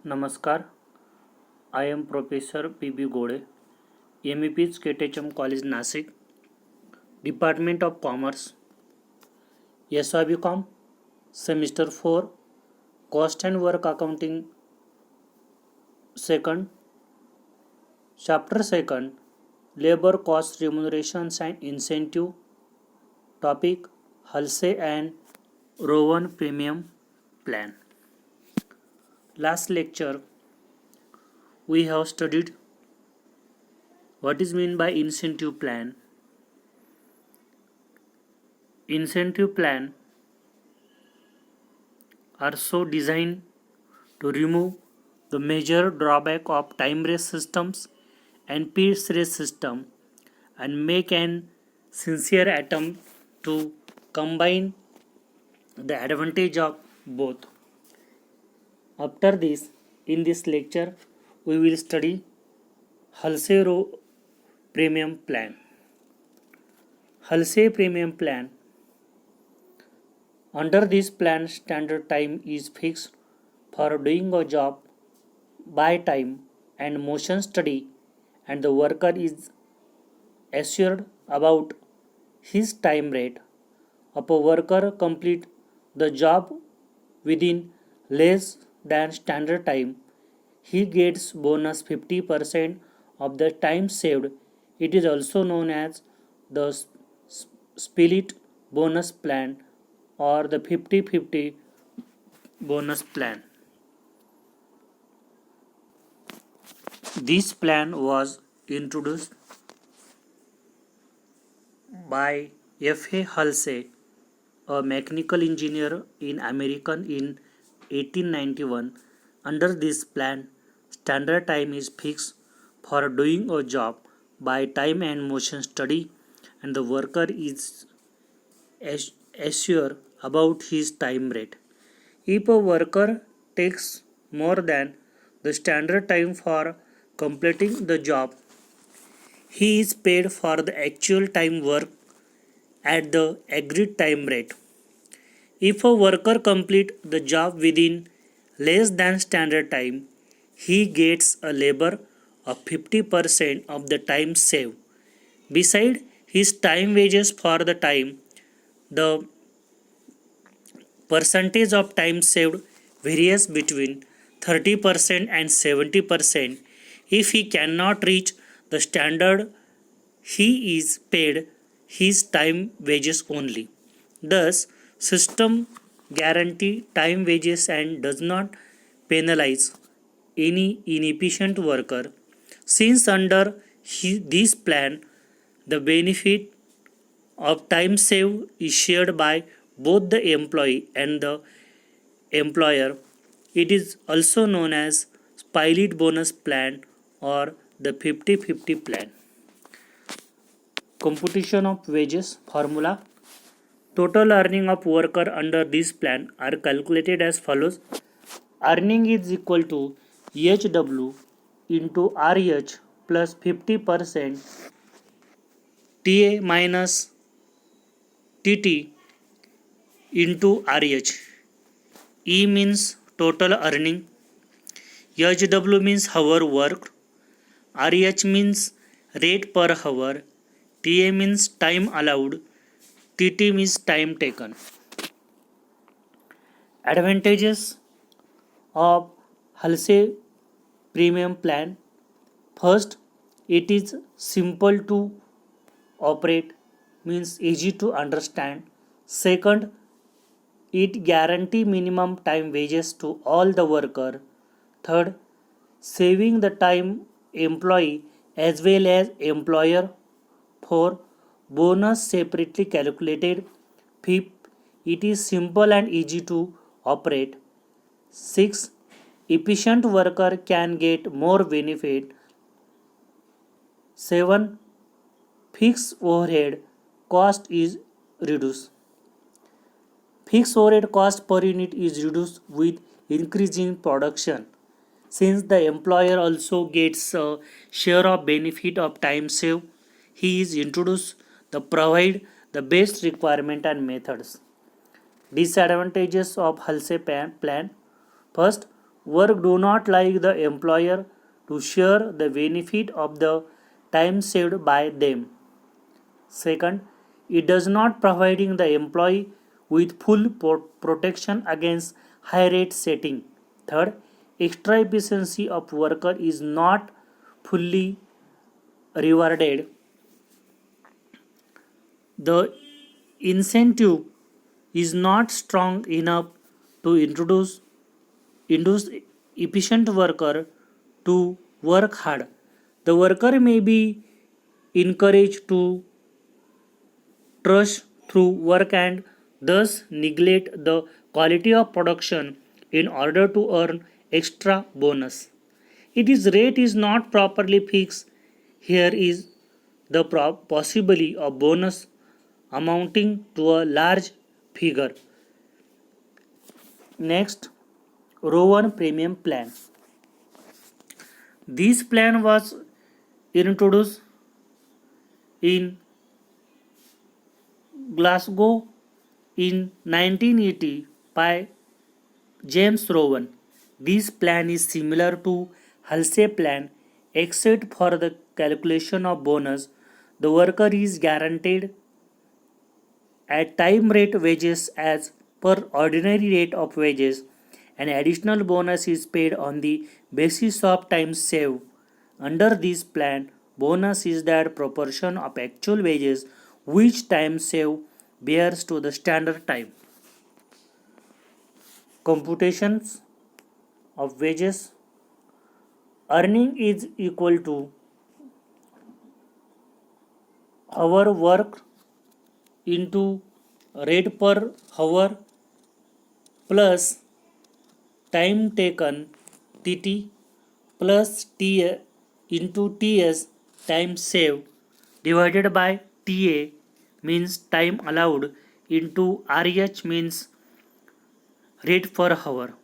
नमस्कार. I am Professor P.B. Gode, MEP's KTHM College Nasik, Department of Commerce, SYBCom, Semester 4, Cost and Work Accounting, Second, Chapter 2, Labor Cost Remunerations and Incentive, Topic, Halsey and Rowan Premium Plan. Last lecture, we have studied what is meant by incentive plan. Incentive plan are so designed to remove the major drawback of time-based systems and peer-based system and make an sincere attempt to combine the advantage of both. After this, in this lecture, we will study Halsey Premium Plan. Halsey Premium Plan. Under this plan, standard time is fixed for doing a job by time and motion study, and the worker is assured about his time rate. If a worker complete the job within less than standard time, he gets bonus 50% of the time saved. It is also known as the split bonus plan or the 50-50 bonus plan. This plan was introduced by F.A. Halsey, a mechanical engineer in America in 1891. Under this plan, standard time is fixed for doing a job by time and motion study, and the worker is assured about his time rate. If a worker takes more than the standard time for completing the job, he is paid for the actual time work at the agreed time rate. If a worker completes the job within less than standard time, he gets a labor of 50% of the time saved. Beside his time wages for the time, the percentage of time saved varies between 30% and 70%. If he cannot reach the standard, he is paid his time wages only. Thus, system guarantee time wages and does not penalize any inefficient worker. Since under this plan, the benefit of time saved is shared by both the employee and the employer. It is also known as split bonus plan or the 50-50 plan. Computation of wages formula. Total earning of worker under this plan are calculated as follows. Earning is equal to HW into RH plus 50% TA minus TT into RH. E means total earning, HW means hour worked, RH means rate per hour, TA means time allowed, TT means time taken. Advantages of Halsey Premium Plan. First, it is simple to operate, means easy to understand. Second, it guarantee minimum time wages to all the worker. Third, saving the time employee as well as employer. 4. Bonus separately calculated. 5. It is simple and easy to operate. 6. Efficient worker can get more benefit. 7. Fixed overhead cost is reduced. Fixed overhead cost per unit is reduced with increase in production. Since the employer also gets a share of benefit of time saved, he is introduced to provide the best requirement and methods. Disadvantages of Halsey plan. First, Work do not like the employer to share the benefit of the time saved by them. Second, it does not providing the employee with full protection against high rate setting. Third, extra efficiency of worker is not fully rewarded. The incentive is not strong enough to induce efficient worker to work hard. The worker may be encouraged to trust through work and thus neglect the quality of production in order to earn extra bonus. It is rate is not properly fixed. Here is the possibility of bonus amounting to a large figure. Next, Rowan Premium Plan. This plan was introduced in Glasgow in 1980 by James Rowan. This plan is similar to Halsey plan except for the calculation of bonus. The worker is guaranteed at time rate wages as per ordinary rate of wages. An additional bonus is paid on the basis of time saved. Under this plan, bonus is that proportion of actual wages which time saved bears to the standard time. Computations of wages. Earning is equal to hour worked into rate per hour plus time taken TT plus T into TS time saved divided by TA means time allowed into RH means rate per hour.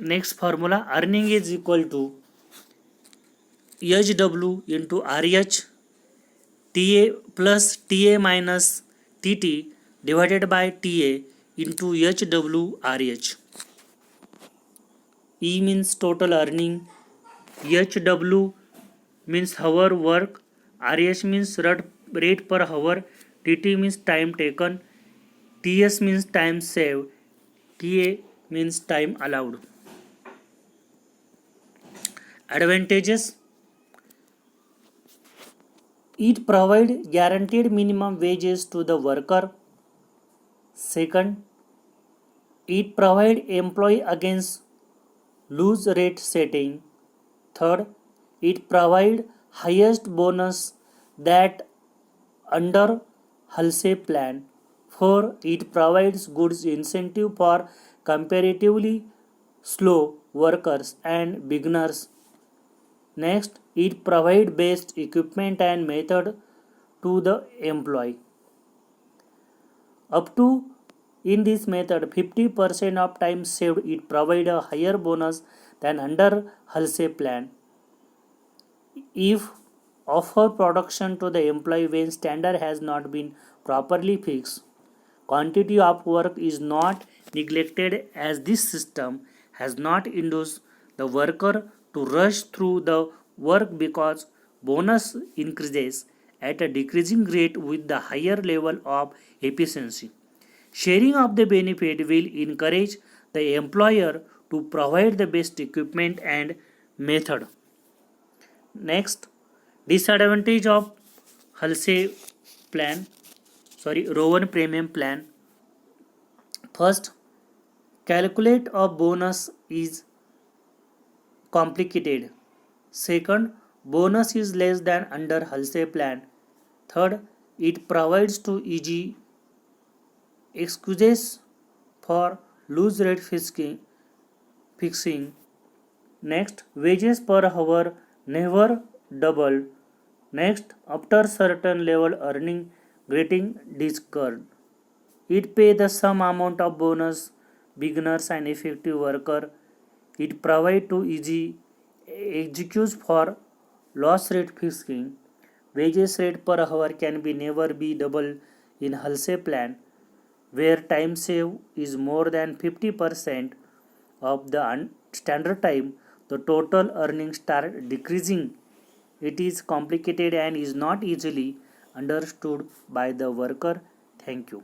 Next formula, earning is equal to HW into RH TA plus TA minus TT divided by TA into HW RH. E means total earning, HW means hour work, RH means rate per hour, TT means time taken, TS means time saved, TA means time allowed. Advantages. It provides guaranteed minimum wages to the worker. Second, it provides employee against loose rate setting. Third, it provides highest bonus that under Halsey plan. 4. It provides good incentive for comparatively slow workers and beginners. Next, it provides best equipment and method to the employee. Up to in this method, 50% of time saved, it provides a higher bonus than under Halsey plan. If offer production to the employee when standard has not been properly fixed, quantity of work is not neglected as this system has not induced the worker to rush through the work because bonus increases at a decreasing rate with the higher level of efficiency. Sharing of the benefit will encourage the employer to provide the best equipment and method. Next, disadvantage of Halsey plan, Rowan Premium plan. First, calculate of bonus is complicated. Second, bonus is less than under Halsey plan. Third, it provides too easy excuses for loose rate fixing. Next, wages per hour never double. Next, after certain level earning getting discarded. It pay the same amount of bonus beginners and effective worker. It provide too easy excuse for loss rate fixing. Wages rate per hour can be never be double in Halsey plan, where time save is more than 50% of the standard time, the total earnings start decreasing. It is complicated and is not easily understood by the worker. Thank you.